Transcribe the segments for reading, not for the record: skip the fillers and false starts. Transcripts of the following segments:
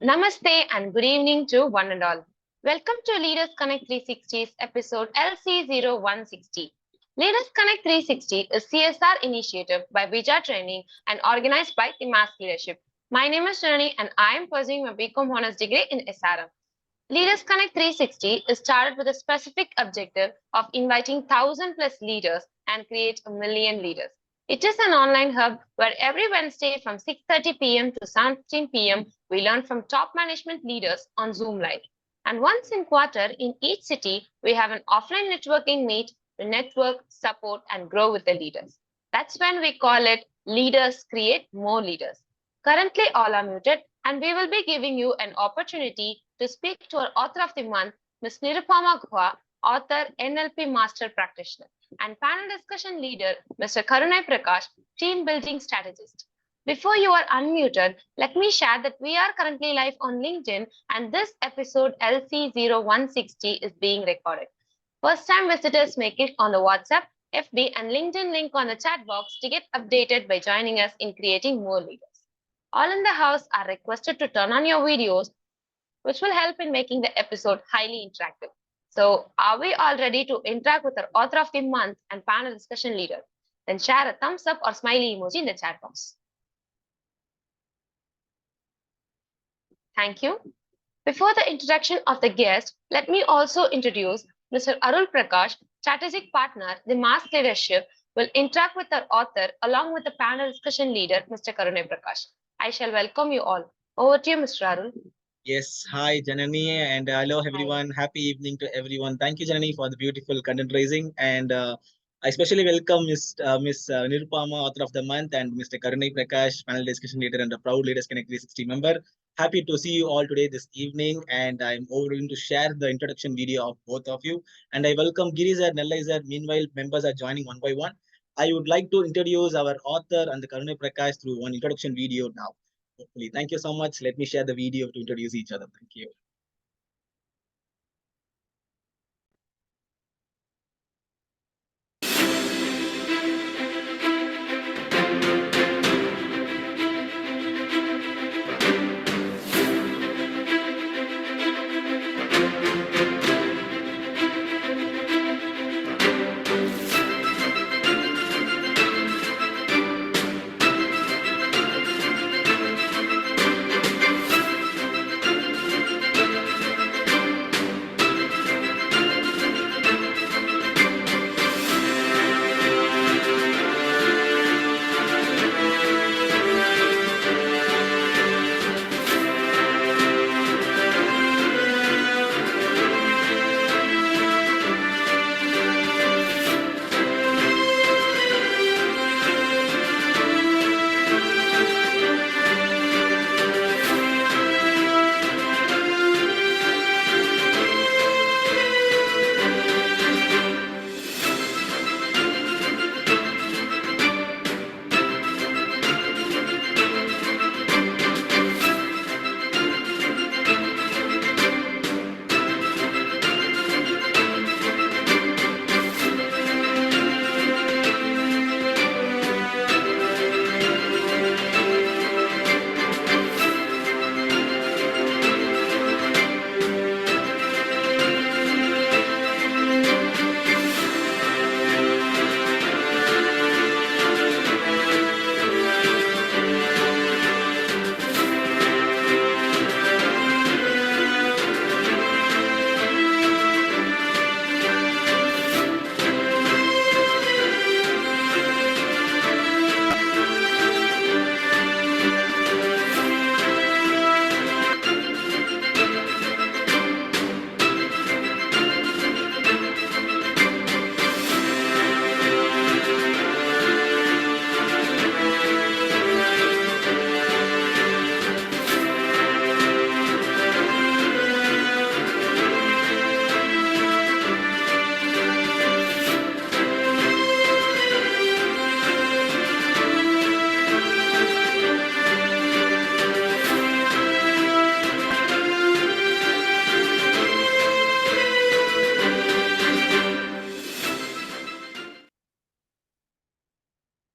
Namaste and good evening to one and all. Welcome to Leaders Connect 360's episode LC0160. Leaders Connect 360 is CSR initiative by BIJA Training and organized by the Mass Leadership. My name is Janani and I am pursuing my BCom Honors degree in SRM. Leaders Connect 360 is started with a specific objective of inviting 1,000 plus leaders and create a million leaders. It is an online hub where every Wednesday from 6:30 p.m. to 7:15 p.m. we learn from top management leaders on Zoom Live. And once in quarter in each city, we have an offline networking meet to network, support, and grow with the leaders. That's when we call it Leaders Create More Leaders. Currently, all are muted, and we will be giving you an opportunity to speak to our author of the month, Ms. Nirupama Guha, author, NLP Master Practitioner, and panel discussion leader, Mr. Karunai Prakash, team building strategist. Before you are unmuted, let me share that we are currently live on LinkedIn and this episode LC0160 is being recorded. First time visitors may click on the WhatsApp, FB, and LinkedIn link on the chat box to get updated by joining us in creating more leaders. All in the house are requested to turn on your videos, which will help in making the episode highly interactive. So, are we all ready to interact with our author of the month and panel discussion leader? Then share a thumbs up or smiley emoji in the chat box. Thank you. Before the introduction of the guest, let me also introduce Mr. Arul Prakash, strategic partner, the Mass Leadership, will interact with our author along with the panel discussion leader, Mr. Karunai Prakash. I shall welcome you all. Over to you, Mr. Arul. Yes, hi Janani and hello everyone. Hi. Happy evening to everyone. Thank you Janani for the beautiful content raising and I especially welcome Miss Nirupama, author of the month, and Mr. Karunai Prakash, panel discussion leader and a proud Leaders Connect 360 member. Happy to see you all today this evening, and I'm going to share the introduction video of both of you. And I welcome Girizar, Nellizar. Meanwhile, members are joining one by one. I would like to introduce our author and the Karunai Prakash through one introduction video now. Hopefully. Thank you so much. Let me share the video to introduce each other. Thank you.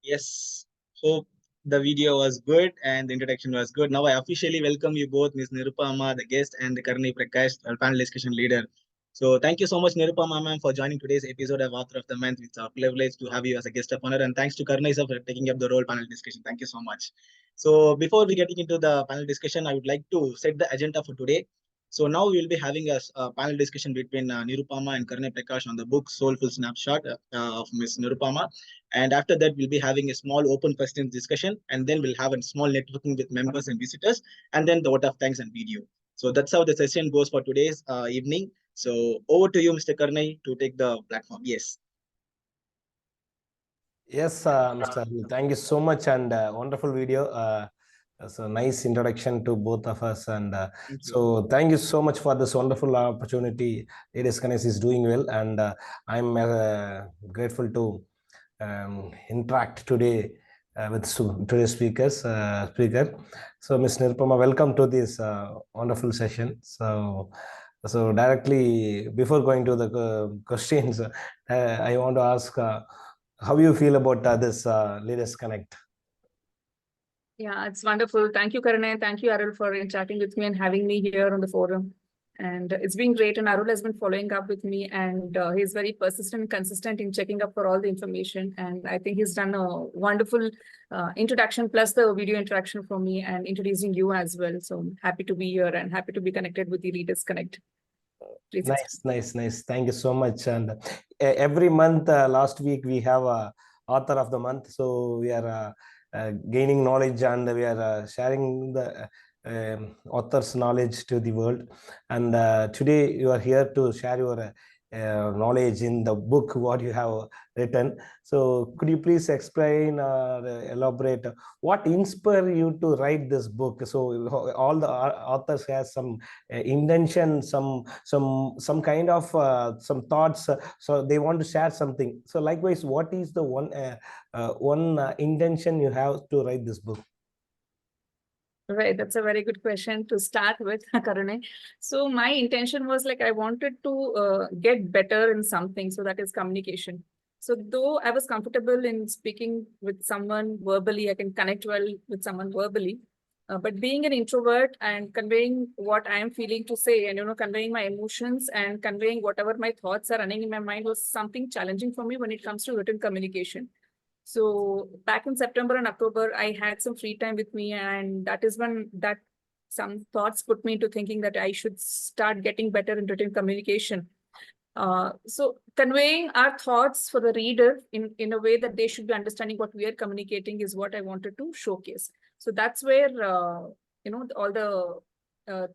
Yes, hope the video was good and the introduction was good. Now I officially welcome you both, Ms. Nirupama, the guest, and the Karunai Prakash, our panel discussion leader. So thank you so much, Nirupama ma'am, for joining today's episode of Author of the Month. It's a privilege to have you as a guest of honor, and thanks to Karunai sir for taking up the role panel discussion. Thank you so much. So before we getting into the panel discussion, I would like to set the agenda for today. So now we will be having a panel discussion between Nirupama and Karunai Prakash on the book Soulful Snapshot of Ms. Nirupama. And after that, we'll be having a small open questions discussion, and then we'll have a small networking with members and visitors, and then the vote of thanks and video. So that's how the session goes for today's evening. So over to you, Mr. Karnai, to take the platform. Yes. Yes, Mr. Arul, thank you so much, and wonderful video. It's a nice introduction to both of us, and thank you so much for this wonderful opportunity. Ladies Connect is doing well, and I'm grateful to interact today with today's speaker. So, Ms. Nirupama, welcome to this wonderful session. So directly before going to the questions, I want to ask how you feel about this Leaders Connect. Yeah, it's wonderful. Thank you, Karunai. Thank you, Arul, for chatting with me and having me here on the forum. And it's been great. And Arul has been following up with me, and he's very persistent and consistent in checking up for all the information. And I think he's done a wonderful introduction plus the video interaction for me and introducing you as well. So I'm happy to be here and happy to be connected with the Leaders Connect. Nice. Thank you so much. And every month, last week, we have a author of the month. So we are gaining knowledge, and we are sharing the author's knowledge to the world. And today you are here to share your knowledge in the book what you have written. So could you please explain or elaborate what inspired you to write this book? So all the authors has some intention, some kind of some thoughts, so they want to share something. So likewise, what is the one intention you have to write this book? Right, that's a very good question to start with, Karunai. So my intention was like I wanted to get better in something, so that is communication. So though I was comfortable in speaking with someone verbally, I can connect well with someone verbally. But being an introvert and conveying what I am feeling to say, and conveying my emotions and conveying whatever my thoughts are running in my mind was something challenging for me when it comes to written communication. So back in September and October, I had some free time with me, and that is when some thoughts put me into thinking that I should start getting better in written communication. So conveying our thoughts for the reader in a way that they should be understanding what we are communicating is what I wanted to showcase. So that's where, all the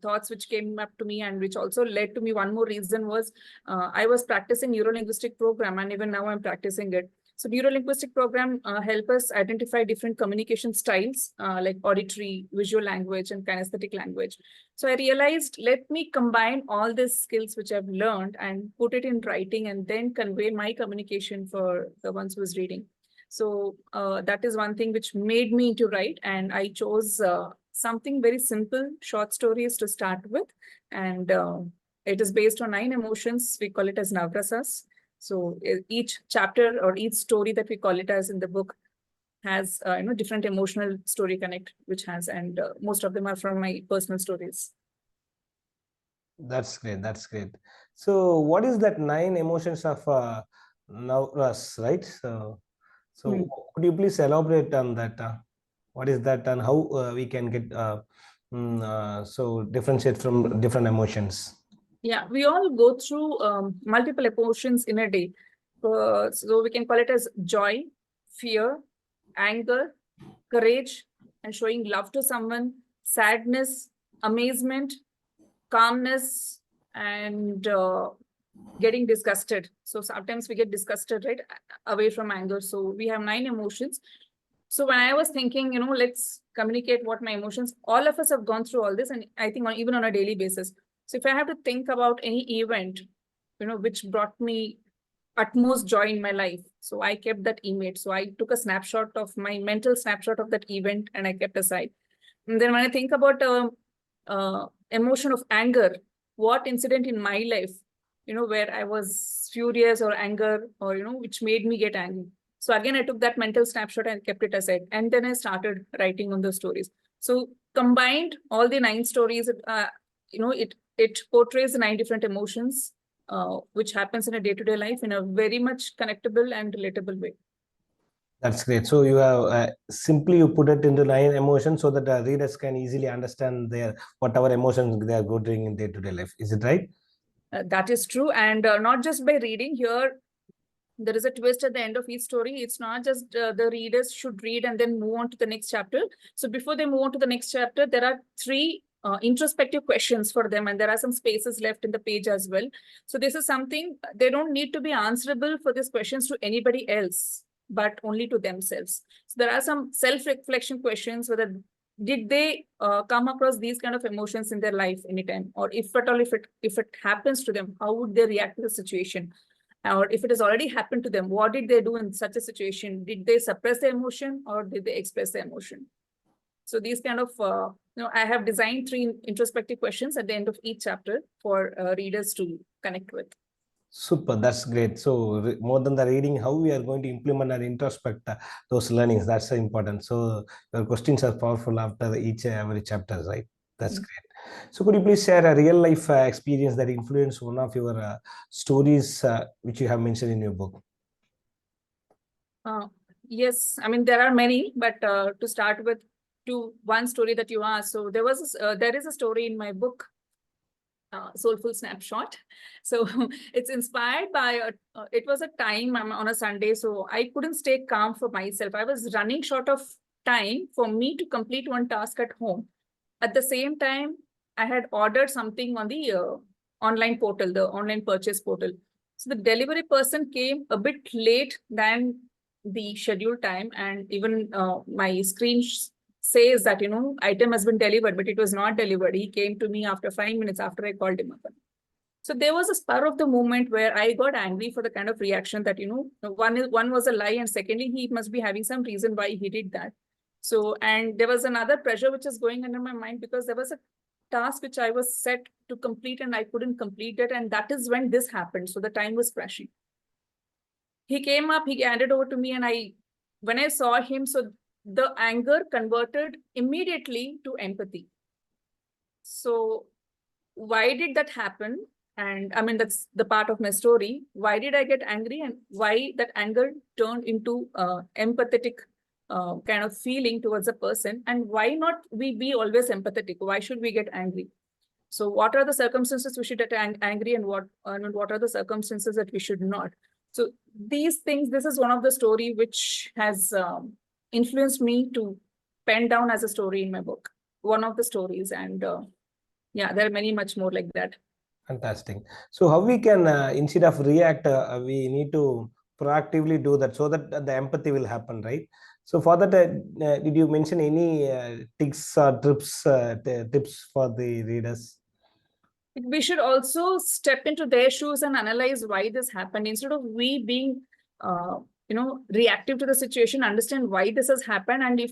thoughts which came up to me, and which also led to me. One more reason was I was practicing neuro-linguistic program, and even now I'm practicing it. So neuro-linguistic program help us identify different communication styles like auditory, visual language, and kinesthetic language. So I realized, let me combine all these skills which I've learned and put it in writing, and then convey my communication for the ones who is reading. So that is one thing which made me to write, and I chose something very simple, short stories to start with. And it is based on 9 emotions. We call it as Navrasas. So each chapter or each story that we call it as in the book has different emotional story connect, which has, and most of them are from my personal stories. That's great. So what is that 9 emotions of Navras, right? So could you please elaborate on that? What is that, and how we can get so differentiate from different emotions? Yeah, we all go through multiple emotions in a day. So we can call it as joy, fear, anger, courage, and showing love to someone, sadness, amazement, calmness, and getting disgusted. So sometimes we get disgusted, right, away from anger. So we have 9 emotions. So when I was thinking, let's communicate what my emotions, all of us have gone through all this, and I think even on a daily basis. So if I have to think about any event, which brought me utmost joy in my life, so I kept that image. So I took a snapshot of my mental snapshot of that event, and I kept aside. And then when I think about emotion of anger, what incident in my life, where I was furious or anger, or, which made me get angry. So again, I took that mental snapshot and kept it aside. And then I started writing on those stories. So combined all the 9 stories, it portrays the 9 different emotions, which happens in a day-to-day life in a very much connectable and relatable way. That's great. So you have simply you put it into 9 emotions so that the readers can easily understand their whatever emotions they are going through in day-to-day life. Is it right? That is true. And not just by reading here, there is a twist at the end of each story. It's not just the readers should read and then move on to the next chapter. So before they move on to the next chapter, there are 3 introspective questions for them, and there are some spaces left in the page as well. So this is something they don't need to be answerable for these questions to anybody else, but only to themselves. So there are some self-reflection questions, whether did they come across these kind of emotions in their life anytime, or if at all, if it happens to them, how would they react to the situation? Or if it has already happened to them, what did they do in such a situation? Did they suppress the emotion or did they express the emotion? So these kind of, I have designed 3 introspective questions at the end of each chapter for readers to connect with. Super, that's great. So more than the reading, how we are going to implement and introspect those learnings, that's important. So your questions are powerful after every chapter, right? That's great. So could you please share a real life experience that influenced one of your stories which you have mentioned in your book? Yes, I mean, there are many, but to start with, one story that you asked. So there is a story in my book, Soulful Snapshot. So it's inspired by it was a time on a Sunday, so I couldn't stay calm for myself. I was running short of time for me to complete one task at home. At the same time, I had ordered something on the online portal, the online purchase portal. So the delivery person came a bit late than the scheduled time, and even my screen says that, item has been delivered, but it was not delivered. He came to me after 5 minutes after I called him up. So there was a spur of the moment where I got angry for the kind of reaction that, one was a lie, and secondly, he must be having some reason why he did that. So, and there was another pressure which is going under my mind because there was a task which I was set to complete and I couldn't complete it. And that is when this happened. So the time was crashing. He came up, he handed over to me, and when I saw him, so the anger converted immediately to empathy. So why did that happen? And I mean, that's the part of my story. Why did I get angry, and why that anger turned into empathetic kind of feeling towards a person? And why not we be always empathetic? Why should we get angry? So what are the circumstances we should get angry, and what are the circumstances that we should not? So these things, this is one of the story which has influenced me to pen down as a story in my book. One of the stories, and yeah, there are many much more like that. Fantastic. So how we can, instead of react, we need to proactively do that so that the empathy will happen, right? So for that, did you mention any tips or tips for the readers? We should also step into their shoes and analyze why this happened, instead of we being, reactive to the situation, understand why this has happened. And if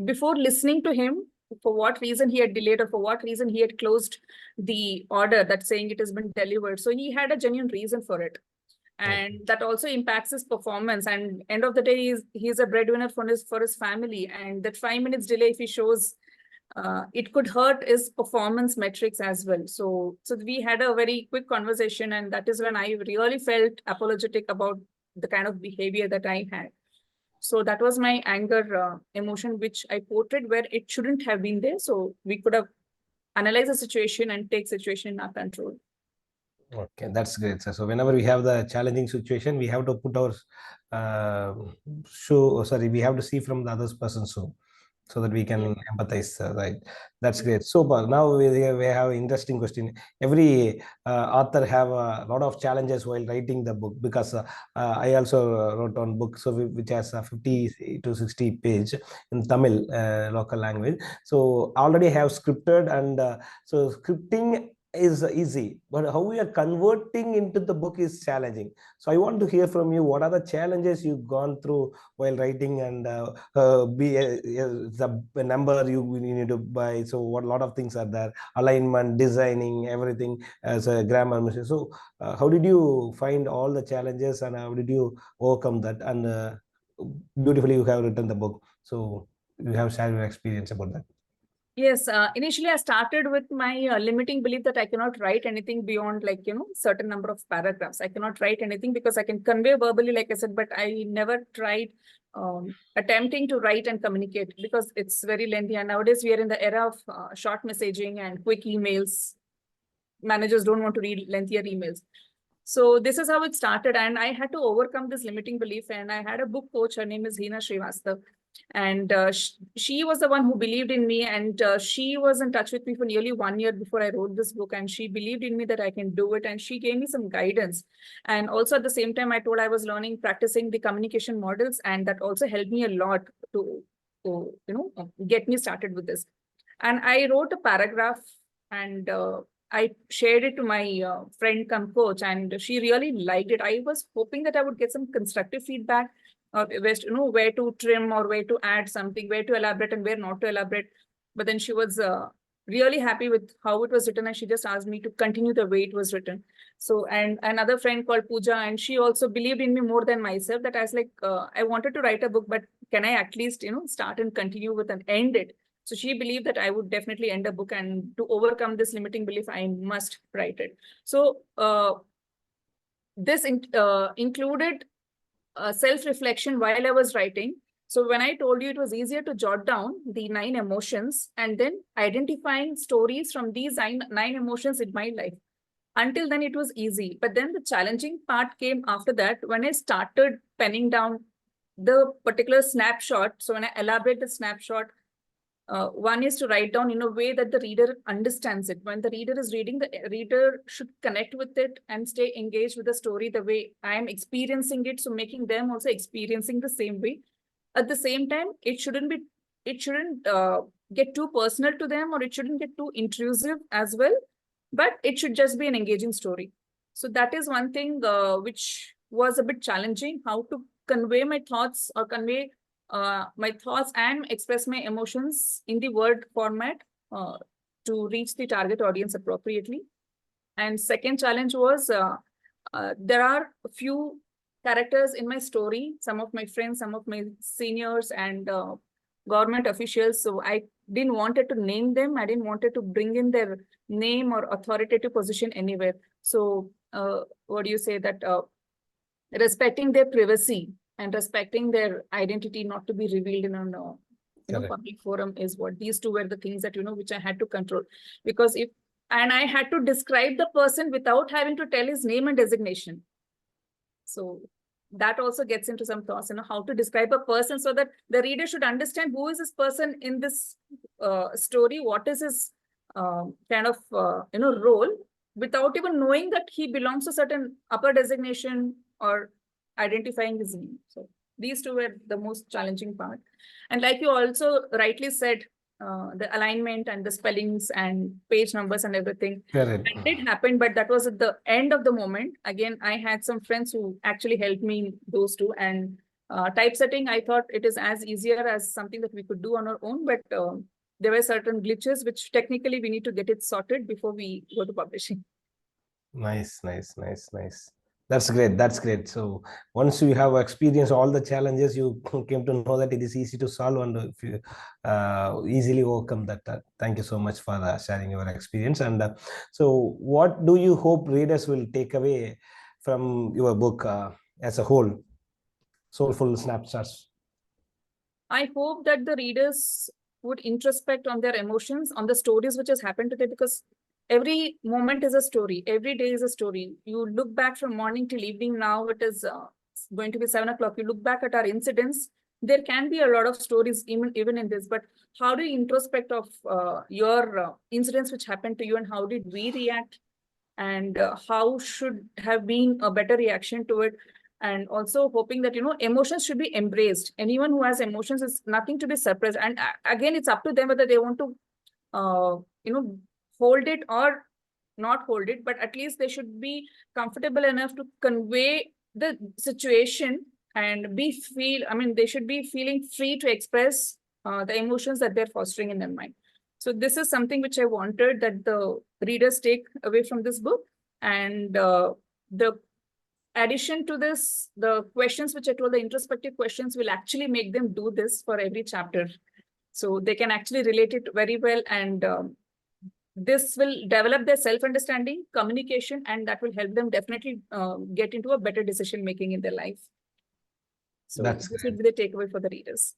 before listening to him, for what reason he had delayed or for what reason he had closed the order that's saying it has been delivered. So he had a genuine reason for it. And that also impacts his performance. And end of the day, he's a breadwinner for his family. And that 5 minutes delay, if he shows, it could hurt his performance metrics as well. So we had a very quick conversation, and that is when I really felt apologetic about the kind of behavior that I had. So that was my anger emotion, which I portrayed where it shouldn't have been there. So we could have analyzed the situation and take situation in our control. Okay, that's great, sir. So whenever we have the challenging situation, we have to put our we have to see from the other person's shoe, so that we can empathize, right? That's great. So but now we have an interesting question. Every author have a lot of challenges while writing the book, because I also wrote on book, so which has a 50 to 60 page in Tamil local language. So already have scripted, and so scripting is easy, but how we are converting into the book is challenging. So I want to hear from you, what are the challenges you've gone through while writing, and the number you need to buy. So what lot of things are there, alignment, designing, everything as a grammar machine. So how did you find all the challenges, and how did you overcome that, and beautifully you have written the book. So you have shared your experience about that. Yes, initially I started with my limiting belief that I cannot write anything beyond like, certain number of paragraphs. I cannot write anything because I can convey verbally, like I said, but I never tried attempting to write and communicate because it's very lengthy. And nowadays we are in the era of short messaging and quick emails. Managers don't want to read lengthier emails. So this is how it started. And I had to overcome this limiting belief. And I had a book coach. Her name is Hina Srivastav. And she was the one who believed in me. And she was in touch with me for nearly 1 year before I wrote this book. And she believed in me that I can do it. And she gave me some guidance. And also at the same time, I told I was learning, practicing the communication models. And that also helped me a lot to get me started with this. And I wrote a paragraph and I shared it to my friend come coach, and she really liked it. I was hoping that I would get some constructive feedback, or where to trim or where to add something, where to elaborate and where not to elaborate. But then she was really happy with how it was written, and she just asked me to continue the way it was written. So, and another friend called Pooja, and she also believed in me more than myself. That I was like, I wanted to write a book, but can I at least start and continue with and end it? So she believed that I would definitely end a book, and to overcome this limiting belief, I must write it. So this included self-reflection while I was writing. So when I told you it was easier to jot down the 9 emotions and then identifying stories from these 9 emotions in my life. Until then, it was easy. But then the challenging part came after that when I started penning down the particular snapshot. So when I elaborate the snapshot, one is to write down in a way that the reader understands it. When the reader is reading, the reader should connect with it and stay engaged with the story the way I am experiencing it. So making them also experiencing the same way. At the same time, it shouldn't get too personal to them, or it shouldn't get too intrusive as well, but it should just be an engaging story. So that is one thing which was a bit challenging, how to convey my thoughts or convey my thoughts and express my emotions in the word format to reach the target audience appropriately. And second challenge was there are a few characters in my story, some of my friends, some of my seniors and government officials. So I didn't wanted to name them. I didn't wanted to bring in their name or authoritative position anywhere. So what do you say that respecting their privacy and respecting their identity not to be revealed in a public forum is what these two were the things that, which I had to control. Because and I had to describe the person without having to tell his name and designation. So that also gets into some thoughts, how to describe a person so that the reader should understand who is this person in this story, what is his kind of, role, without even knowing that he belongs to certain upper designation or identifying his name. So these two were the most challenging part. And like you also rightly said, the alignment and the spellings and page numbers and everything. Correct. It did happen, but that was at the end of the moment. Again, I had some friends who actually helped me in those two. And typesetting, I thought it is as easier as something that we could do on our own, but there were certain glitches which technically we need to get it sorted before we go to publishing. Nice. That's great. That's great. So once you have experienced all the challenges, you came to know that it is easy to solve, and if you easily overcome that. Thank you so much for sharing your experience. And so what do you hope readers will take away from your book as a whole, Soulful Snapshots? I hope that the readers would introspect on their emotions, on the stories which has happened to them, because every moment is a story. Every day is a story. You look back from morning till evening. Now it is going to be 7 o'clock. You look back at our incidents. There can be a lot of stories even in this, but how do you introspect of your incidents which happened to you, and how did we react, and how should have been a better reaction to it? And also hoping that, emotions should be embraced. Anyone who has emotions is nothing to be suppressed. And again, it's up to them whether they want to, hold it or not hold it, but at least they should be comfortable enough to convey the situation and they should be feeling free to express the emotions that they're fostering in their mind. So this is something which I wanted that the readers take away from this book. And the addition to this, the questions which I told, the introspective questions will actually make them do this for every chapter. So they can actually relate it very well, and this will develop their self-understanding, communication, and that will help them definitely get into a better decision making in their life. So That's this great. would be the takeaway for the readers.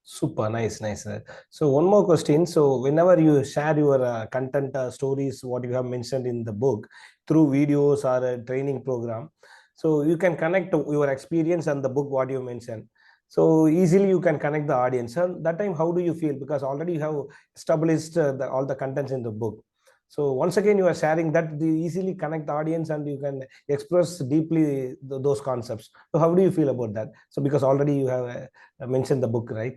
Super nice, nice. So one more question. So whenever you share your content stories, what you have mentioned in the book through videos or a training program, so you can connect your experience and the book what you mentioned. So easily you can connect the audience. So that time, how do you feel? Because already you have established all the contents in the book. So once again, you are sharing that they easily connect the audience and you can express deeply those concepts. So how do you feel about that? So because already you have mentioned the book, right?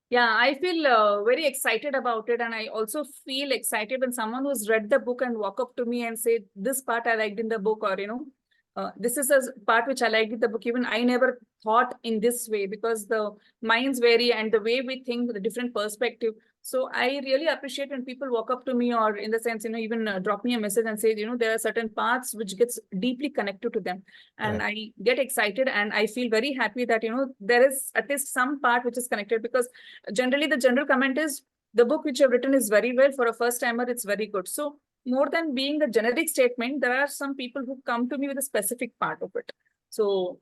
Yeah, I feel very excited about it. And I also feel excited when someone who's read the book and walk up to me and say, this part I liked in the book, or, this is a part which I liked in the book. Even I never thought in this way, because the minds vary and the way we think, the different perspective. So I really appreciate when people walk up to me, or in the sense, even drop me a message and say, there are certain parts which gets deeply connected to them. And Right. I get excited and I feel very happy that, there is at least some part which is connected, because generally the general comment is the book which you've written is very well. For a first timer, it's very good. So more than being the generic statement, there are some people who come to me with a specific part of it. So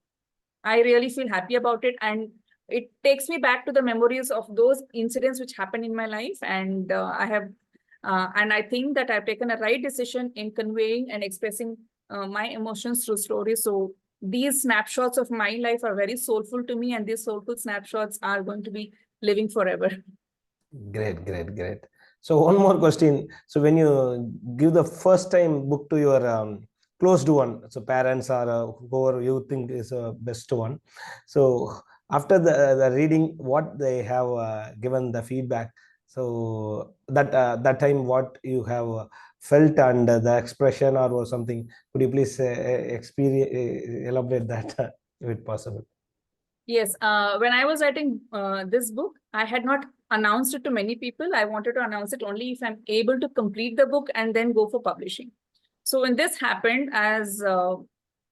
I really feel happy about it. And it takes me back to the memories of those incidents which happened in my life. And and I think that I've taken a right decision in conveying and expressing my emotions through stories. So these snapshots of my life are very soulful to me, and these soulful snapshots are going to be living forever. Great, great, great. So one more question. So when you give the first time book to your closed one, so parents or whoever you think is a best one. So after the reading, what they have given the feedback. So that time, what you have felt and the expression or something. Could you please experience elaborate that if possible? Yes, when I was writing this book, I had not announced it to many people. I wanted to announce it only if I'm able to complete the book and then go for publishing. So when this happened, as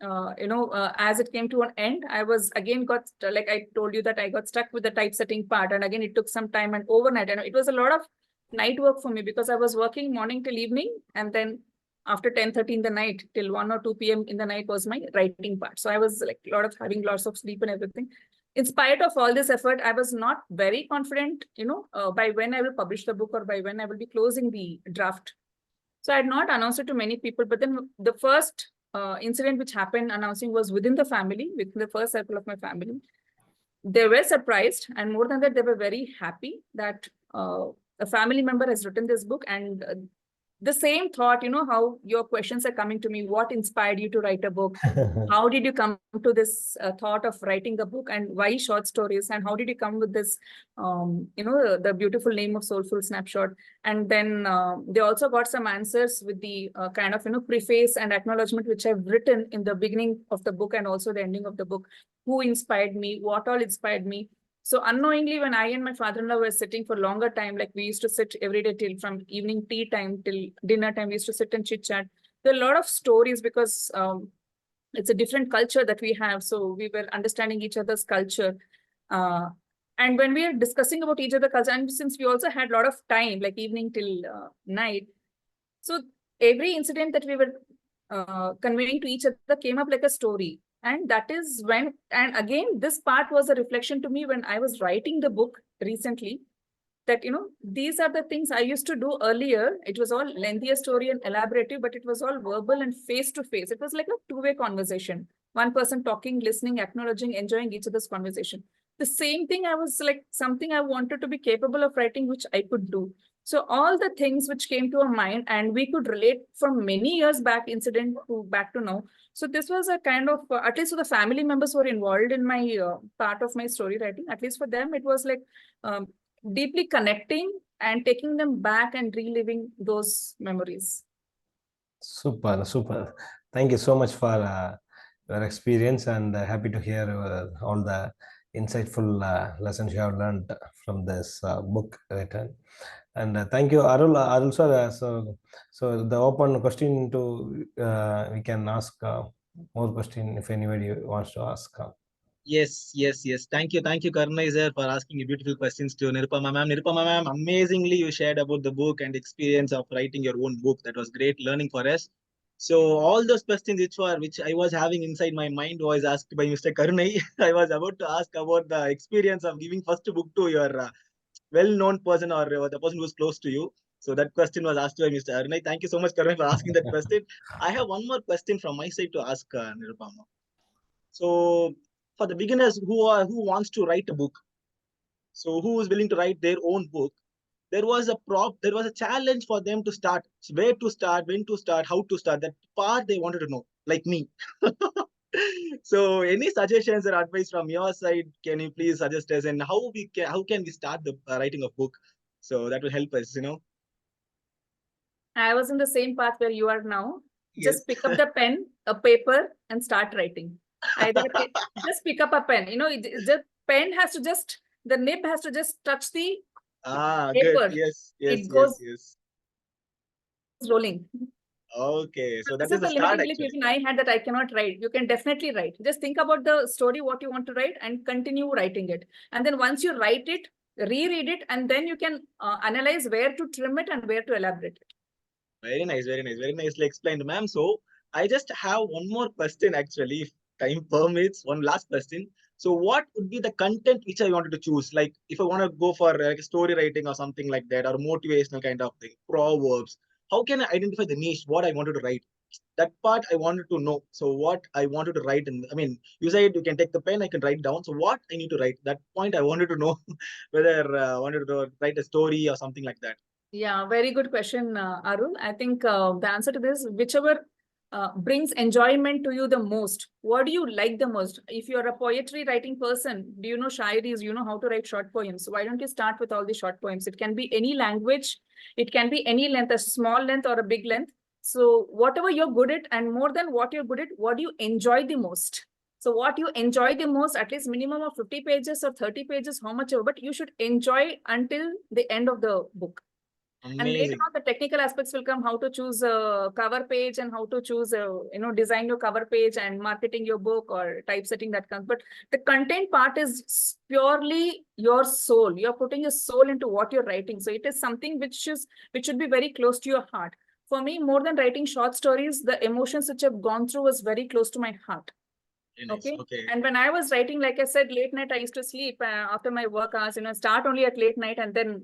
as it came to an end, I was again like I told you that I got stuck with the typesetting part, and again it took some time and overnight. And it was a lot of night work for me, because I was working morning till evening, and then after 10:30 in the night till 1 or 2 p.m. in the night was my writing part. So I was like having lots of sleep and everything. In spite of all this effort, I was not very confident, by when I will publish the book or by when I will be closing the draft. So I had not announced it to many people, but then the first incident which happened announcing was within the family, within the first circle of my family. They were surprised, and more than that, they were very happy that a family member has written this book. And the same thought, how your questions are coming to me, what inspired you to write a book? How did you come to this thought of writing the book, and why short stories? And how did you come with this, the beautiful name of Soulful Snapshot? And then they also got some answers with the kind of, preface and acknowledgement, which I've written in the beginning of the book and also the ending of the book. Who inspired me? What all inspired me? So unknowingly, when I and my father-in-law were sitting for longer time, like we used to sit every day till from evening tea time till dinner time, we used to sit and chit chat. There are a lot of stories, because it's a different culture that we have. So we were understanding each other's culture. And when we are discussing about each other's culture, and since we also had a lot of time, like evening till night, so every incident that we were conveying to each other came up like a story. And that is when, and again, this part was a reflection to me when I was writing the book recently, that, these are the things I used to do earlier. It was all lengthier story and elaborative, but it was all verbal and face to face. It was like a two-way conversation. One person talking, listening, acknowledging, enjoying each other's conversation. The same thing, I was like, something I wanted to be capable of writing, which I could do. So all the things which came to our mind, and we could relate from many years back incident to back to now. So this was a kind of, at least for the family members who were involved in my part of my story writing, at least for them, it was like deeply connecting and taking them back and reliving those memories. Super, super. Thank you so much for your experience, and happy to hear all the insightful lessons you have learned from this book written. And thank you, Arul sir. So the open question to we can ask more question if anybody wants to ask. Yes. Thank you, Karunai sir, for asking you beautiful questions to Nirupama ma'am. Nirupama ma'am, amazingly you shared about the book and experience of writing your own book. That was great learning for us. So all those questions which I was having inside my mind was asked by Mr. Karunai. I was about to ask about the experience of giving first book to your well-known person or the person who's close to you. So that question was asked by Mr. Karunai. Thank you so much, Karunai, for asking that question. I have one more question from my side to ask Nirupama. So for the beginners who wants to write a book, so who is willing to write their own book, there was a challenge for them to start. So where to start, when to start, how to start. That part they wanted to know, like me. So any suggestions or advice from your side, can you please suggest us, and how can we start the writing of book? So that will help us, I was in the same path where you are now. Yes. Just pick up the pen, a paper, and start writing. Just pick up a pen. The pen has to the nib has to just touch the Good. paper. Yes. It goes rolling. Okay, so This that is is the the start limiting belief actually. even I had, that I cannot write. You can definitely write. Just think about the story, what you want to write, and continue writing it. And then once you write it, reread it, and then you can analyze where to trim it and where to elaborate it. Very nice, very nicely explained, ma'am. So I just have one more question actually, if time permits, one last question. So what would be the content which I wanted to choose? Like if I want to go for like story writing or something like that, or motivational kind of thing, proverbs, how can I identify the niche, what I wanted to write? That part I wanted to know. So what I wanted to write, and I mean, you said you can take the pen, I can write down. So what I need to write? That point I wanted to know whether I wanted to write a story or something like that. Yeah, very good question, Arul. I think the answer to this, whichever brings enjoyment to you the most. What do you like the most? If you're a poetry writing person, do you know shairis? You know how to write short poems. So why don't you start with all the short poems? It can be any language. It can be any length, a small length or a big length. So whatever you're good at, and more than what you're good at, what do you enjoy the most? So what you enjoy the most, at least minimum of 50 pages or 30 pages, how much ever, but you should enjoy until the end of the book. And later Amazing. on, the technical aspects will come, how to choose a cover page and how to choose, design your cover page and marketing your book or typesetting that comes. But the content part is purely your soul. You're putting your soul into what you're writing. So it is something which should be very close to your heart. For me, more than writing short stories, the emotions which I've gone through was very close to my heart. Very nice. Okay. And when I was writing, like I said, late night, I used to sleep after my work hours, start only at late night and then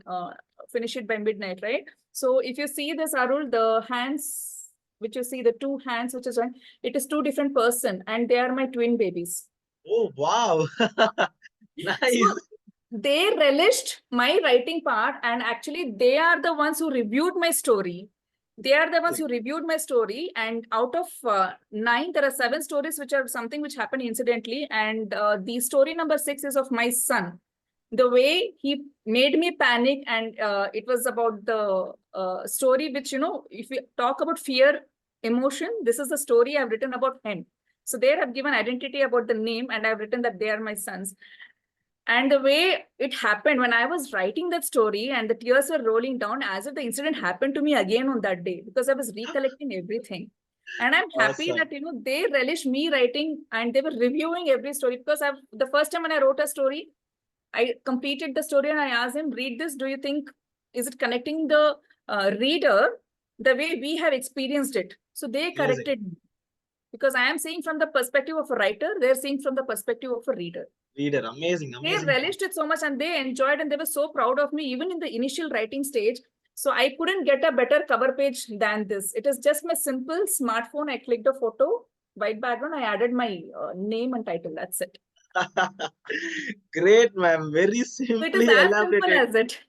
finish it by midnight, right? So if you see this, Arul, the hands, which you see, the two hands, which is one, it is two different person and they are my twin babies. Oh, wow. Nice. So they relished my writing part, and actually they are the ones who reviewed my story. They are the ones who reviewed my story, and out of 9, there are 7 stories which are something which happened incidentally, and the story number 6 is of my son. The way he made me panic, and it was about the story which, if we talk about fear, emotion, this is the story I've written about him. So there I've given identity about the name, and I've written that they are my sons. And the way it happened, when I was writing that story and the tears were rolling down, as if the incident happened to me again on that day, because I was recollecting everything. And I'm happy that, they relish me writing and they were reviewing every story, because the first time when I wrote a story, I completed the story and I asked him, read this. Do you think, is it connecting the reader the way we have experienced it? So they corrected me, because I am saying from the perspective of a writer, they're saying from the perspective of a reader. Reader, amazing. They relished it so much and they enjoyed, and they were so proud of me, even in the initial writing stage. So I couldn't get a better cover page than this. It is just my simple smartphone. I clicked a photo, white background. I added my name and title. That's it. Great, ma'am. Very simply it is as elaborated. simple as it.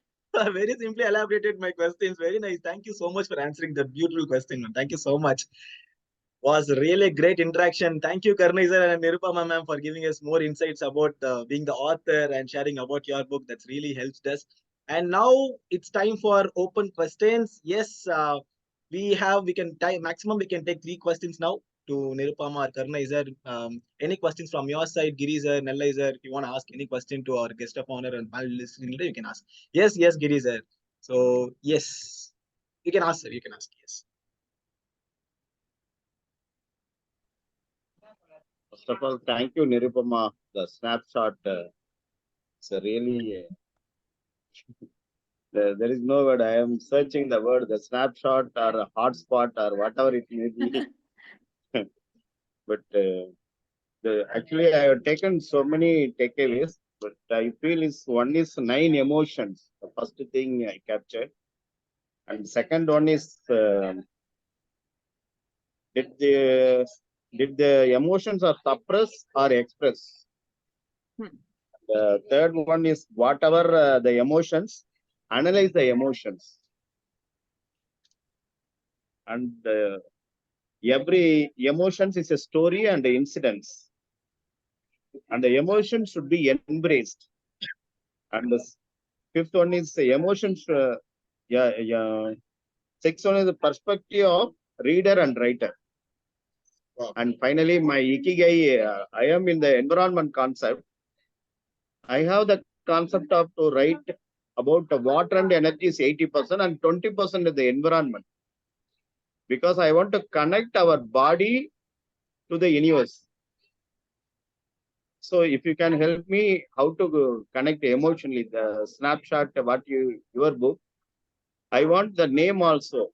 Very simply elaborated my questions. Very nice. Thank you so much for answering that beautiful question, ma'am. Thank you so much. Was really a great interaction. Thank you, Karunai sir and Nirupama ma'am, for giving us more insights about being the author and sharing about your book. That's really helped us. And now it's time for open questions. Yes, we can time maximum. We can take 3 questions now to Nirupama or Karunai sir. Any questions from your side, Giri sir, Nellai sir? If you want to ask any question to our guest of honor and panel listening, you can ask. Yes, Giri sir. So yes, you can ask, sir. You can ask. Yes. First of all, thank you, Nirupama. The snapshot, it's a really, there is no word. I am searching the word, the snapshot or a hotspot or whatever it may be. But actually, I have taken so many takeaways, but I feel one is 9 emotions. The first thing I captured. And second one is, did the emotions are suppressed or expressed? The third one is whatever the emotions, analyze the emotions. And every emotions is a story and the incidents. And the emotion should be embraced. And the fifth one is the emotions. Sixth one is the perspective of reader and writer. Wow. And finally, my ikigai, I am in the environment concept. I have the concept of to write about the water and energy is 80% and 20% of the environment. Because I want to connect our body to the universe. So if you can help me how to connect emotionally, the snapshot, your book, I want the name also.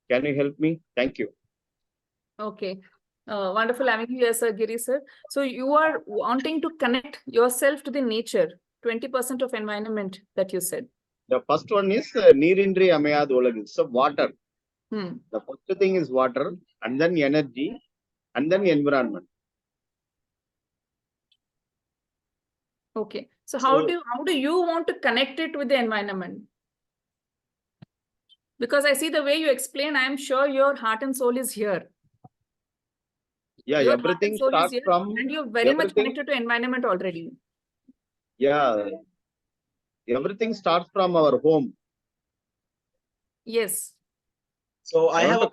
Can you help me? Thank you. Okay. Wonderful having you here, sir, Giri, sir. So you are wanting to connect yourself to the nature, 20% of environment that you said. The first one is Nirindri Amayad Olagi. So water. The first thing is water, and then energy, and then environment. Okay. So how do you want to connect it with the environment? Because I see the way you explain, I am sure your heart and soul is here. Yeah, your everything starts from, and you're very much connected to environment already. Yeah, everything starts from our home. Yes. So I have a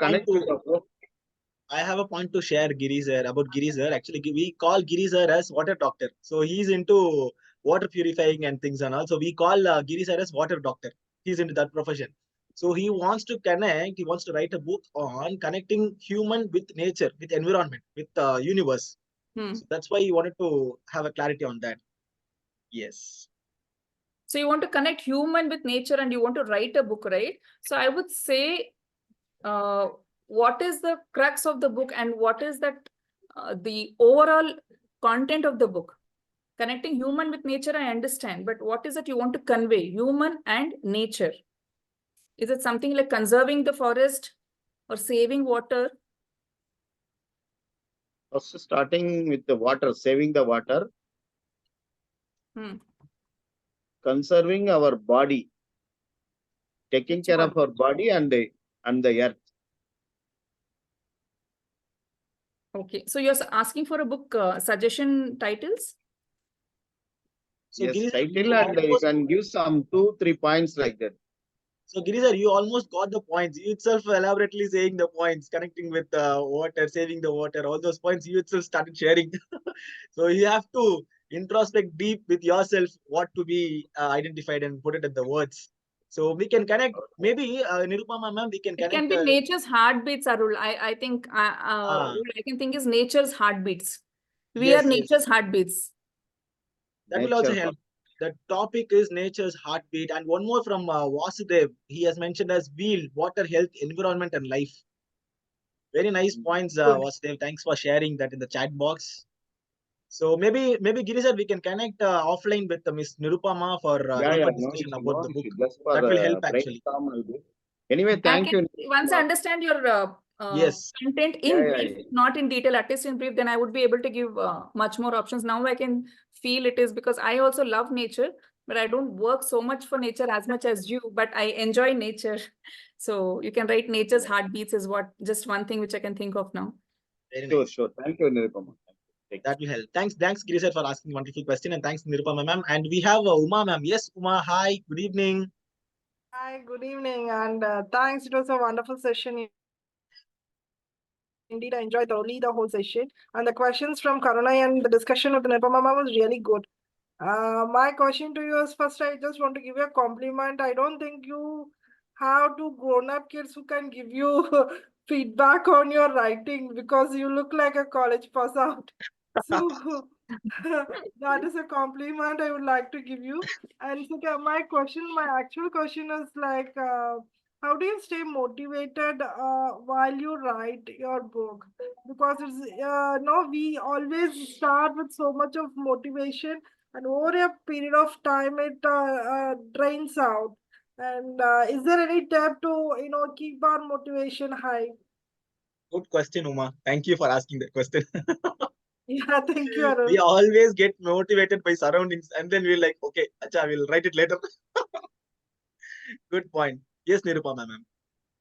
point to share, Giri sir, about Giri sir. Actually, we call Giri sir as water doctor. So he's into water purifying and things and all. So we call Giri sir as water doctor. He's into that profession. So he wants to connect, he wants to write a book on connecting human with nature, with environment, with the universe. So that's why he wanted to have a clarity on that. Yes. So you want to connect human with nature and you want to write a book, right? So I would say, what is the crux of the book and what is that the overall content of the book? Connecting human with nature, I understand, but what is it you want to convey, human and nature? Is it something like conserving the forest or saving water? First, starting with the water, saving the water, conserving our body, taking care of our body and the earth. Okay, so you're asking for a book suggestion titles? So yes, title and you can give some 2-3 points like that. So Giri sir, you almost got the points. You itself elaborately saying the points, connecting with water, saving the water, all those points you itself started sharing. So you have to introspect deep with yourself what to be identified and put it in the words. So we can connect, maybe Nirupama ma'am, we can connect. It can be nature's heartbeats, Arul. I think what I can think is nature's heartbeats. We are nature's heartbeats. That will also help. The topic is nature's heartbeat. And one more from Vasudev. He has mentioned as wheel, water, health, environment, and life. Very nice points, Vasudev. Thanks for sharing that in the chat box. So maybe Giri sir, we can connect offline with Miss Nirupama for deeper discussion about the book. That will help actually. Anyway, thank you. Once I understand your content in brief, not in detail, at least in brief, then I would be able to give much more options. Now I can feel it is because I also love nature, but I don't work so much for nature as much as you, but I enjoy nature. So you can write nature's heartbeats is what just one thing which I can think of now. Sure. Thank you, Nirupama. That will help. Thanks, Giri sir, for asking wonderful question, and thanks, Nirupama ma'am. And we have Uma ma'am. Yes, Uma. Hi. Good evening. Hi. Good evening, and thanks. It was a wonderful session. Indeed, I enjoyed thoroughly the whole session, and the questions from Karunai and the discussion with Nirupama was really good. My question to you is first, I just want to give you a compliment. I don't think you have two grown-up kids who can give you feedback on your writing because you look like a college pass out. So that is a compliment I would like to give you. And so my actual question is like, how do you stay motivated while you write your book? Because it's no, we always start with so much of motivation, and over a period of time, it drains out. And is there any tip to keep our motivation high? Good question, Uma. Thank you for asking that question. Yeah, thank you, We Arun. always get motivated by surroundings, and then we're like, okay, acha, we'll write it later. Good point. Yes, Nirupama, ma'am.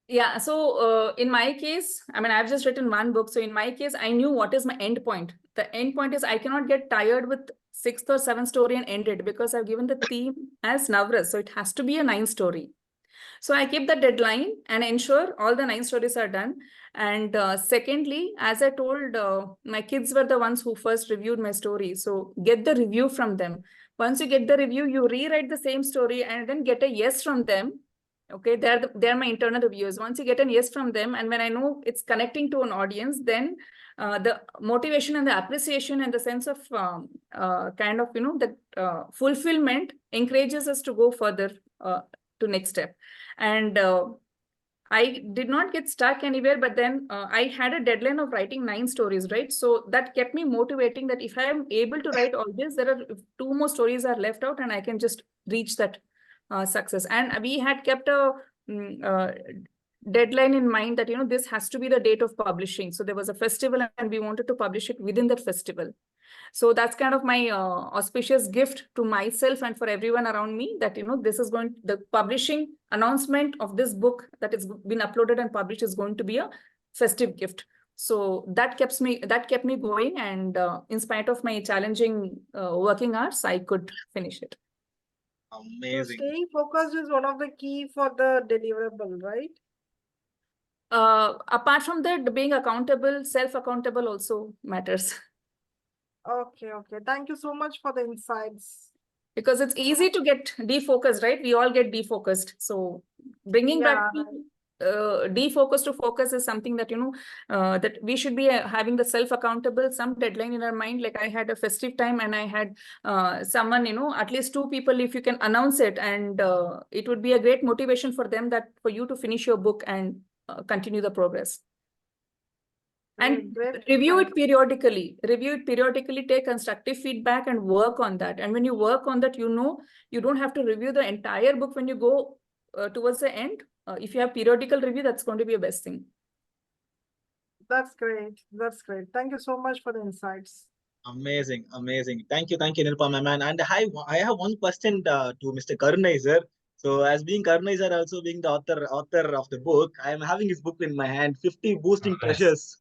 Yeah, so in my case, I mean, I've just written one book. So in my case, I knew what is my end point. The end point is I cannot get tired with sixth or seventh story and end it because I've given the theme as Navras. So it has to be a 9 story. So I keep the deadline and ensure all the 9 stories are done. And secondly, as I told, my kids were the ones who first reviewed my story. So get the review from them. Once you get the review, you rewrite the same story and then get a yes from them. Okay, they're my internal reviewers. Once you get a yes from them, and when I know it's connecting to an audience, then the motivation and the appreciation and the sense of kind of, the fulfillment encourages us to go further to next step. And I did not get stuck anywhere, but then I had a deadline of writing 9 stories, right? So that kept me motivating that if I am able to write all this, there are 2 more stories are left out and I can just reach that success. And we had kept a deadline in mind that, this has to be the date of publishing. So there was a festival and we wanted to publish it within that festival. So that's kind of my auspicious gift to myself and for everyone around me that, this is the publishing announcement of this book that has been uploaded and published is going to be a festive gift. So that kept me going. And in spite of my challenging working hours, I could finish it. So Amazing. staying focused is one of the key for the deliverable, right? Apart from that, being accountable, self-accountable also matters. Okay. Thank you so much for the insights. Because it's easy to get defocused, right? We all get defocused. So bringing back defocus to focus is something that, that we should be having the self-accountable, some deadline in our mind. Like I had a festive time and I had someone, at least 2 people, if you can announce it, and it would be a great motivation for them that for you to finish your book and continue the progress. And review it periodically, take constructive feedback and work on that. And when you work on that, you don't have to review the entire book when you go towards the end. If you have periodical review, that's going to be a best thing. That's great. Thank you so much for the insights. Amazing. Thank you, Nirupama, man. And I have one question to Mr. Karunai, sir. So, as being Karunai, sir, also being the author of the book, I am having his book in my hand, 50 Boosting Treasures.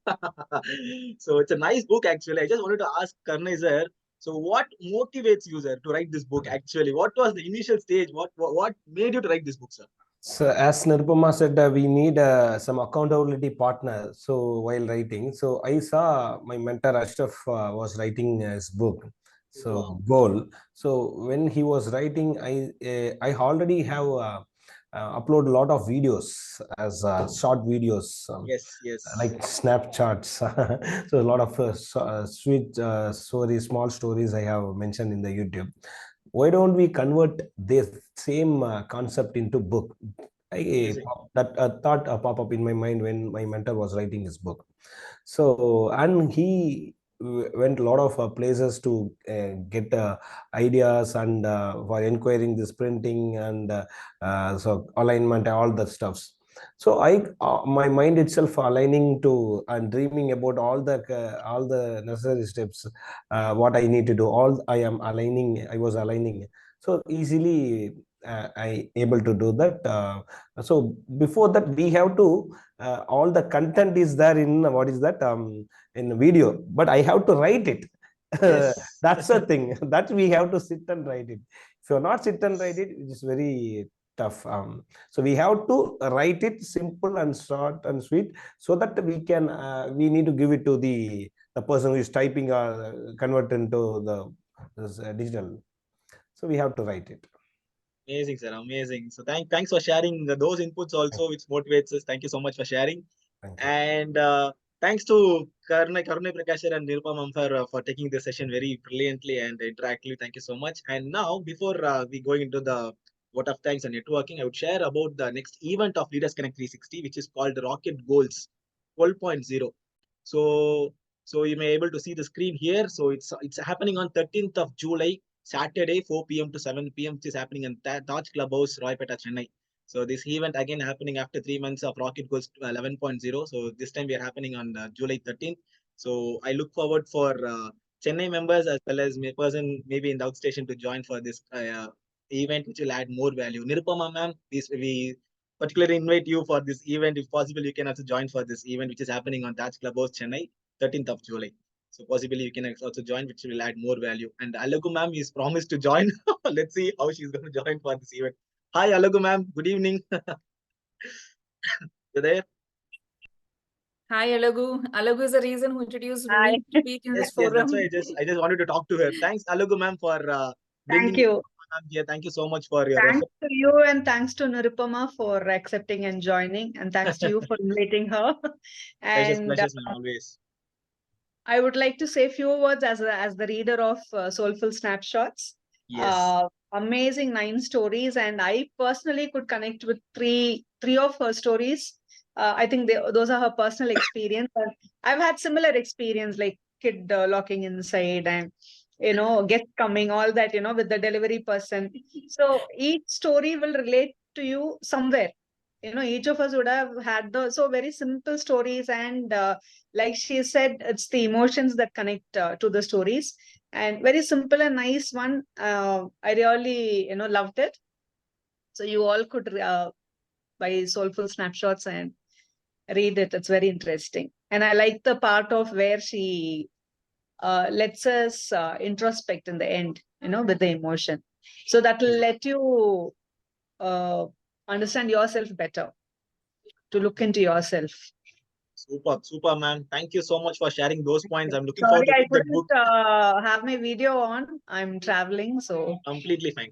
So, it's a nice book, actually. I just wanted to ask Karunai, sir, so what motivates you, sir, to write this book, actually? What was the initial stage? What made you to write this book, sir? So as Nirupama said, we need some accountability partner. So while writing, so I saw my mentor Ashraf was writing his book. So Goal. So when he was writing, I already have upload a lot of videos as short videos. Yes. Like snapshots. So a lot of sweet stories, small stories I have mentioned in the YouTube. Why don't we convert this same concept into book? That thought pop up in my mind when my mentor was writing his book. So, and he went a lot of places to get ideas and for inquiring this printing and so alignment, all that stuffs. So my mind itself aligning to and dreaming about all the necessary steps, what I need to do. I was aligning. So easily I able to do that. So before that, we have to all the content is there in what is that in video, but I have to write it. Yes. That's the thing that we have to sit and write it. If you're not sit and write it, it is very tough. So we have to write it simple and short and sweet, so that we can we need to give it to the person who is typing or convert into the digital. So we have to write it. Amazing, sir. Amazing. So thanks for sharing those inputs also, which motivates us. Thank you so much for sharing. Thank you. And thanks to Karunai Prakash and Nirupama for taking the session very brilliantly and interactively. Thank you so much. And now, before we go into the vote of thanks and networking, I would share about the next event of Leaders Connect 360, which is called Rocket Goals 12.0. So you may able to see the screen here. So it's happening on 13th of July, Saturday, 4 p.m. to 7 p.m. Which is happening in Taj Clubhouse, Roypeta, Chennai. So this event again happening after 3 months of Rocket Goals 11.0. So this time we are happening on July 13th. So I look forward for Chennai members as well as person maybe in the outstation to join for this event, which will add more value. Nirupama ma'am, we particularly invite you for this event. If possible, you can also join for this event, which is happening on Taj Clubhouse, Chennai, 13th of July. So possibly you can also join, which will add more value. And Alagu ma'am is promised to join. Let's see how she's going to join for this event. Hi, Alagu ma'am. Good evening. You there? Hi, Alagu. Alagu is the reason who introduced me to speak in this Yes, that's forum. why I just wanted to talk to her. Thanks, Alagu ma'am, for bringing Thank you. here. Thank you so much for your Thanks effort. to you and thanks to Nirupama for accepting and joining. And thanks to you for inviting her. And Pleasures, ma'am, always. I would like to say a few words as the reader of Soulful Snapshots. Yes. Amazing 9 stories, and I personally could connect with three of her stories. I think those are her personal experience. And I've had similar experience, like kid locking inside and guests coming, all that, with the delivery person. So each story will relate to you somewhere. Each of us would have had so very simple stories, and like she said, it's the emotions that connect to the stories, and very simple and nice one. I really loved it. So you all could buy Soulful Snapshots and read it. It's very interesting, and I like the part of where she lets us introspect in the end, with the emotion, so that will let you understand yourself better, to look into yourself. Super, ma'am. Thank you so much for sharing those points. I'm looking Sorry, forward to I read that book. couldn't have my video on. I'm traveling, so Completely fine.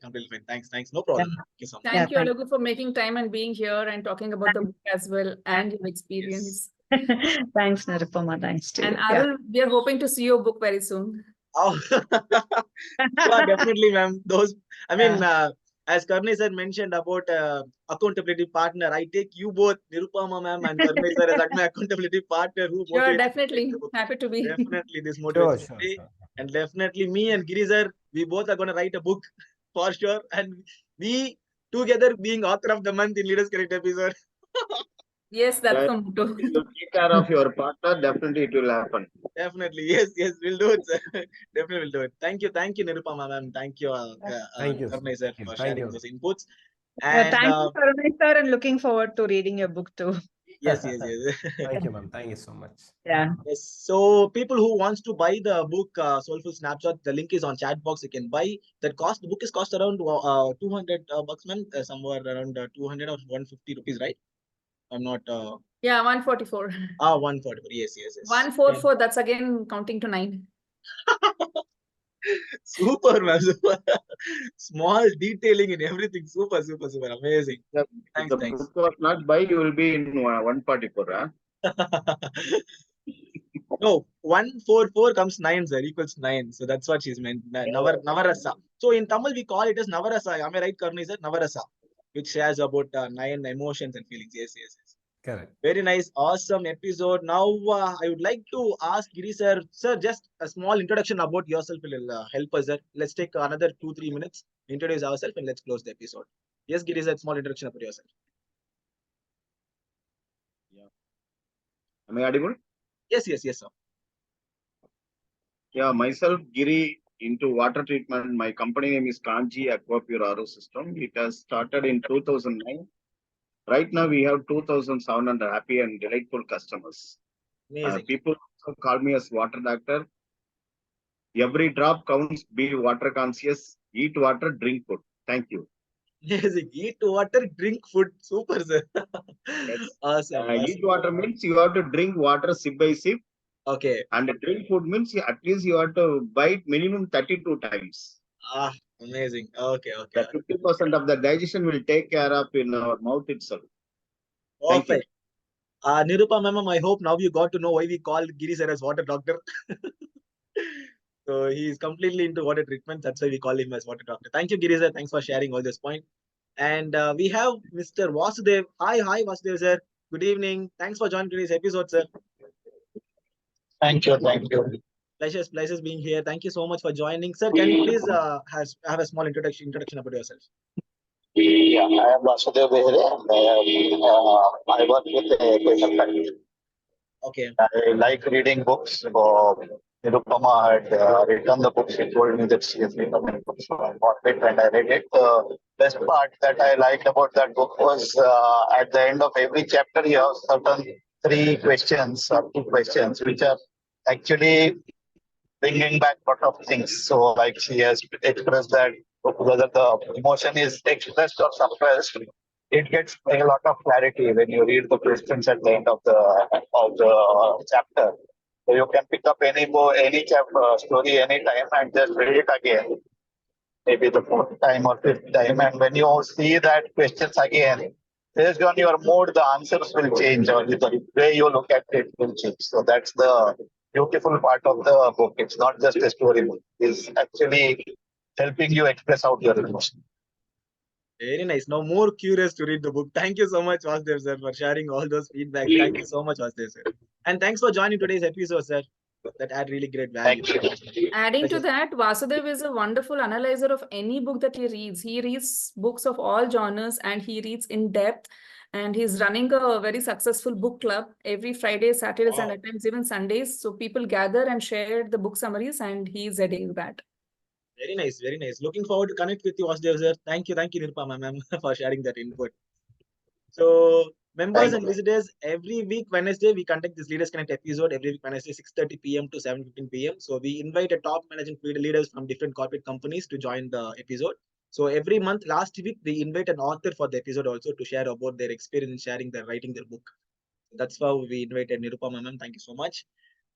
Thanks. No problem. Yeah. Thank you so much. Thank you, thank Alagu, for making time and being here and talking about the book as well and your experience. thanks, Nirupama. Thanks to And you. Arul, we are hoping to see your book very soon. Oh, sure, definitely, ma'am. Those, I mean, as Karunai sir mentioned about accountability partner, I take you both, Nirupama ma'am and Karunai sir, as my accountability partner who Sure, motivates definitely. me to write the book. Happy to be. Definitely, this motivates Sure. me. And definitely, me and Giri sir, we both are going to write a book for sure. And we together being author of the month in Leaders Connect episode. Yes, that's the motto. If you take care of your partner, definitely it will happen. Definitely, yes, we'll do it, sir. Definitely, we'll do it. Thank you, Nirupama ma'am. Thank you, Thank you. Karunai sir, for sharing those inputs. Yeah, And thank you, Karunai sir, and looking forward to reading your book too. yes. Thank you, ma'am. Thank you so much. Yeah. Yes. So people who wants to buy the book Soulful Snapshot, the link is on chat box. You can buy. The book is cost around 200 bucks, man. Somewhere around 200 or 150 rupees, right? I'm not. Yeah, 144. 144. Yes. 144, that's again counting to 9. Super, man. Super. Small detailing in everything. Super. Amazing. If Thanks. the book was not buy, you will be in 144. Huh? No, 144 comes 9, sir, equals 9. So that's what she's meant. Navarasa. So in Tamil, we call it as Navarasa. Am I right, Karunai sir? Navarasa, which shares about 9 emotions and feelings. Yes. Correct. Very nice. Awesome episode. Now, I would like to ask Giri sir. Sir, just a small introduction about yourself will help us, sir. Let's take another 2-3 minutes, introduce ourselves, and let's close the episode. Yes, Giri sir, small introduction about yourself. Yeah. Am I audible? Yes, sir. Yeah, myself, Giri, into water treatment. My company name is Kanji Aquapure RO System. It has started in 2009. Right now, we have 2,700 happy and delightful customers. Amazing. People also call me as water doctor. Every drop counts. Be water conscious. Eat water, drink food. Thank you. Amazing. Eat water, drink food. Super, sir. Yes. Awesome. Eat water means you have to drink water sip by sip. Okay. And drink food means at least you have to bite minimum 32 times. Amazing. Okay, okay. The 50% of the digestion will take care of in our mouth itself. Thank you. Perfect. Nirupama ma'am, I hope now you got to know why we call Giri sir as water doctor. So he is completely into water treatment. That's why we call him as water doctor. Thank you, Giri sir. Thanks for sharing all this point. And we have Mr. Vasudev. Hi, Vasudev sir. Good evening. Thanks for joining today's episode, sir. Thank you. Thank you. Pleasures being here. Thank you so much for joining, sir. Can you please have a small introduction about yourself? Yeah, I am Vasudev Behere. I work with a paper factory. Okay. I like reading books. So Nirupama had written the books. She told me that she has written the books. So I bought it and I read it. The best part that I liked about that book was at the end of every chapter, you have certain 3 questions or 2 questions, which are actually bringing back a lot of things. So, like she has expressed that whether the emotion is expressed or suppressed, it gets a lot of clarity when you read the questions at the end of the chapter. So you can pick up any book, any chapter, story, anytime and just read it again, maybe the 4th time or 5th time. And when you see that questions again, based on your mood, the answers will change, or the way you look at it will change. So that's the beautiful part of the book. It's not just a storybook. It's actually helping you express out your emotion. Very nice. Now more curious to read the book. Thank you so much, Vasudev sir, for sharing all those feedback. Thank you so much, Vasudev sir. And thanks for joining today's episode, sir. That had really great value. Thank you. Adding to that, Vasudev is a wonderful analyzer of any book that he reads. He reads books of all genres and he reads in depth. And he's running a very successful book club every Friday, Saturdays, and at times even Sundays. So people gather and share the book summaries, and he's heading that. Very nice, very nice. Looking forward to connect with you, Vasudev sir. Thank you, Nirupama ma'am, for sharing that input. So, members and visitors, every week Wednesday we conduct this Leaders Connect episode. Every week Wednesday, 6:30 p.m. to 7:15 p.m. So we invite a top managing leaders from different corporate companies to join the episode. So every month, last week we invite an author for the episode also to share about their experience in writing their book. That's how we invited Nirupama ma'am. Thank you so much.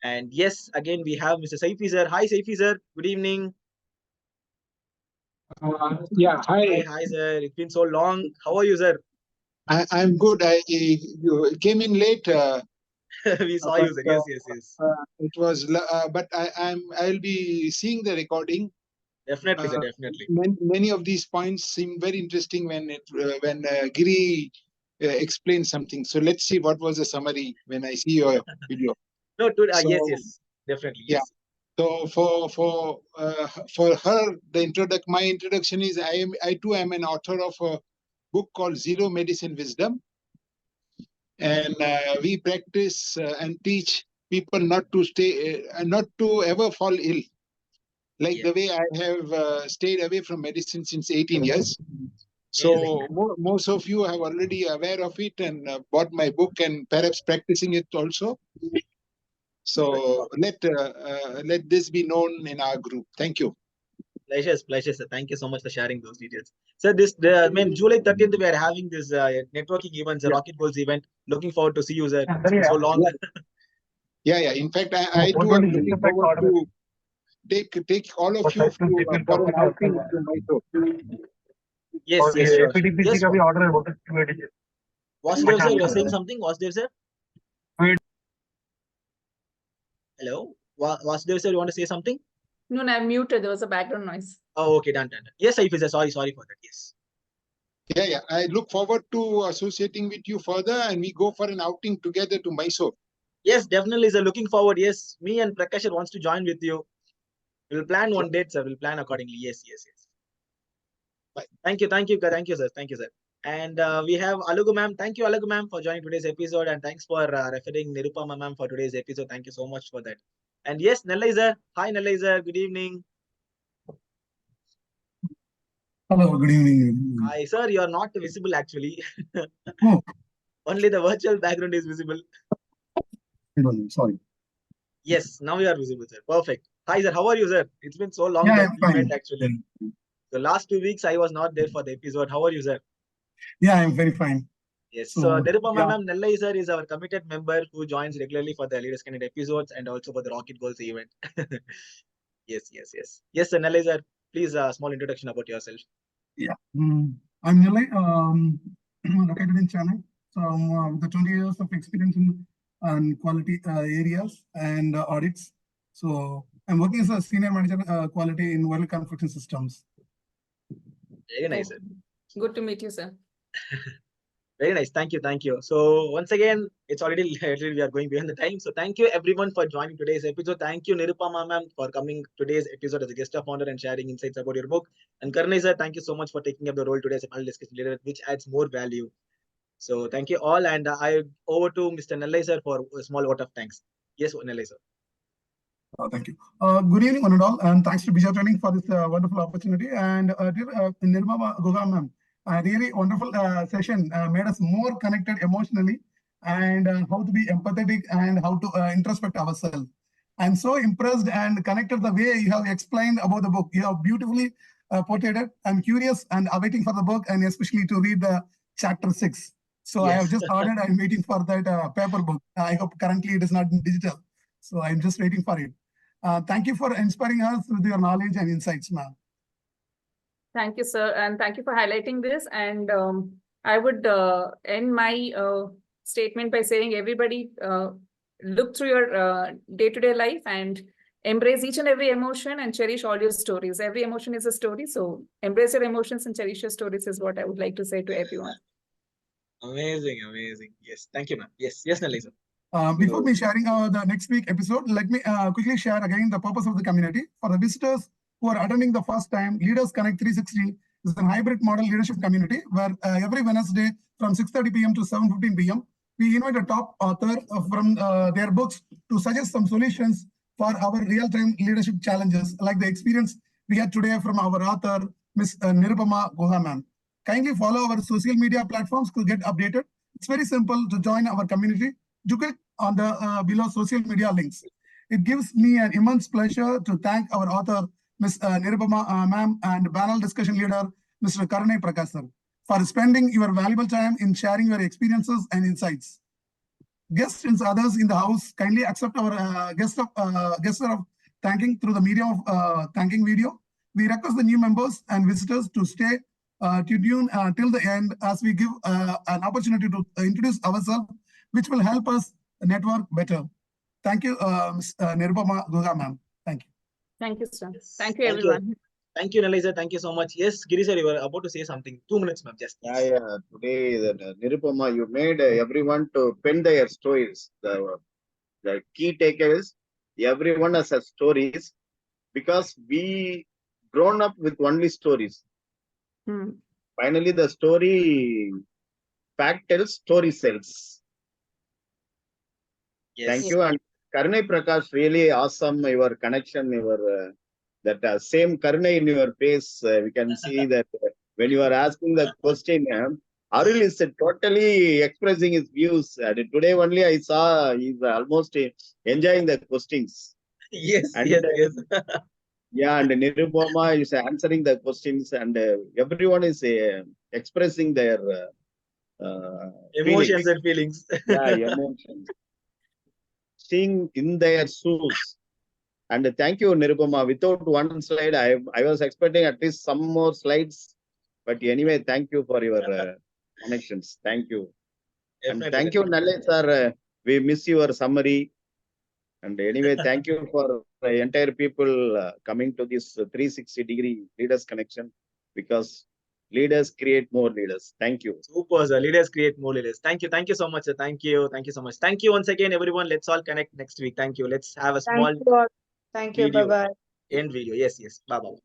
And yes, again we have Mr. Saifi sir. Hi Saifi sir. Good evening. Yeah, hi. Hi sir. It's been so long. How are you, sir? I'm good. You came in late. We saw you, sir. Yes. It was, but I'll be seeing the recording. Definitely, sir. Definitely. Many of these points seem very interesting when Giri explained something. So let's see what was the summary when I see your video. No, So, yes, definitely. Yes. Yeah. So for her, my introduction is I too am an author of a book called Zero Medicine Wisdom, and we practice and teach people not to ever fall ill, like the way I have stayed away from medicine since 18 years. So most of you are already aware of it and bought my book and perhaps practicing it also. So let this be known in our group. Thank you. Pleasure, sir. Thank you so much for sharing those details. Sir, July 30th, we are having this networking event, the Rocket Goals event. Looking forward to see you, sir. It's been so long. Yeah. In fact, I too am looking forward to take all of you for an outing to Mysore. Yes, sure. Yes. Vasudev sir, you're saying something? Vasudev sir? Hello? Vasudev sir, you want to say something? No, I'm muted. There was a background noise. Oh, okay, done. Yes, Saifi sir, sorry for that. Yes. Yeah. I look forward to associating with you further, and we go for an outing together to Mysore. Yes, definitely, sir. Looking forward. Yes, me and Prakash wants to join with you. We'll plan one date, sir. We'll plan accordingly. Yes. Bye. Thank you, sir. And we have Alagu ma'am. Thank you, Alagu ma'am, for joining today's episode, and thanks for referring Nirupama ma'am for today's episode. Thank you so much for that. And yes, Nellai sir. Hi, Nellai sir. Good evening. Hello, good evening. Hi, sir. You are not visible actually. Oh. Only the virtual background is visible. Sorry. Yes, now you are visible, sir. Perfect. Hi, sir. How are you, sir? It's been so long Yeah, that I'm we met fine. actually. The last 2 weeks I was not there for the episode. How are you, sir? Yeah, I'm very fine. Yes. So Nirupama ma'am, Nellai sir is our committed member who joins regularly for the Leaders Connect episodes and also for the Rocket Goals event. Yes. Yes, sir. Nellai sir, please a small introduction about yourself. Yeah. I'm Nilay, located in Chennai. So with the 20 years of experience in quality areas and audits. So I'm working as a senior manager quality in world construction systems. Very nice, sir. Good to meet you, sir. Very nice. Thank you. Thank you. So once again, it's already late. We are going beyond the time. So thank you everyone for joining today's episode. Thank you Nirupama ma'am for coming today's episode as a guest of honor and sharing insights about your book. And Karunai sir, thank you so much for taking up the role today as a panel discussion leader, which adds more value. So thank you all. And I over to Mr. Nallai sir for a small vote of thanks. Yes, Nallai sir. Thank you. Good evening, one and all, and thanks to BIJA Training for this wonderful opportunity. And dear Nirupama Guha ma'am, a really wonderful session made us more connected emotionally and how to be empathetic and how to introspect ourselves. I'm so impressed and connected the way you have explained about the book. You have beautifully portrayed it. I'm curious and awaiting for the book and especially to read the chapter 6. So I have just ordered. I'm waiting for that paper book. I hope currently it is not in digital. So I'm just waiting for it. Thank you for inspiring us with your knowledge and insights, ma'am. Thank you, sir. And thank you for highlighting this. And I would end my statement by saying everybody look through your day-to-day life and embrace each and every emotion and cherish all your stories. Every emotion is a story. So embrace your emotions and cherish your stories is what I would like to say to everyone. Amazing, amazing. Yes, thank you, ma'am. Yes, Nallai sir. Before me sharing the next week episode, let me quickly share again the purpose of the community. For the visitors who are attending the first time, Leaders Connect 360 is a hybrid model leadership community where every Wednesday from 6:30 p.m. to 7:15 p.m. we invite a top author from their books to suggest some solutions for our real-time leadership challenges, like the experience we had today from our author, Ms. Nirupama Guha ma'am. Kindly follow our social media platforms to get updated. It's very simple to join our community. You click on the below social media links. It gives me an immense pleasure to thank our author, Ms. Nirupama ma'am, and panel discussion leader, Mr. Karunai Prakash sir, for spending your valuable time in sharing your experiences and insights. Guests and others in the house, kindly accept our gesture of thanking through the medium of thanking video. We request the new members and visitors to stay tuned till the end as we give an opportunity to introduce ourselves, which will help us network better. Thank you, Ms. Nirupama Guha ma'am. Thank you. Thank you, sir. Thank you, everyone. Thank you, Nallai sir. Thank you so much. Yes, Giri sir, you were about to say something. 2 minutes, ma'am. Just. Yeah. Today, Nirupama, you made everyone to pen their stories. The key takeaways, everyone has a stories because we grown up with only stories. Finally, the story fact tells, story sells. Yes. Thank you. And Karunai Prakash, really awesome. Your connection, your that same Karunai in your face. We can see that when you are asking the question, Arul is totally expressing his views. And today only I saw he's almost enjoying the questions. Yes, and, yes. Yeah, and Nirupama is answering the questions, and everyone is expressing their emotions feelings. and feelings. Yeah, emotions. Seeing in their shoes. And thank you, Nirupama. Without one slide, I was expecting at least some more slides. But anyway, thank you for your connections. Thank you. And thank you, Nallai sir. We miss your summary. And anyway, thank you for the entire people coming to this 360-degree leaders connection, because leaders create more leaders. Thank you. Super, sir. Leaders create more leaders. Thank you. Thank you so much, sir. Thank you. Thank you so much. Thank you once again, everyone. Let's all connect next week. Thank you. Let's have a small Thank you. Bye-bye. end video. Yes. Bye-bye.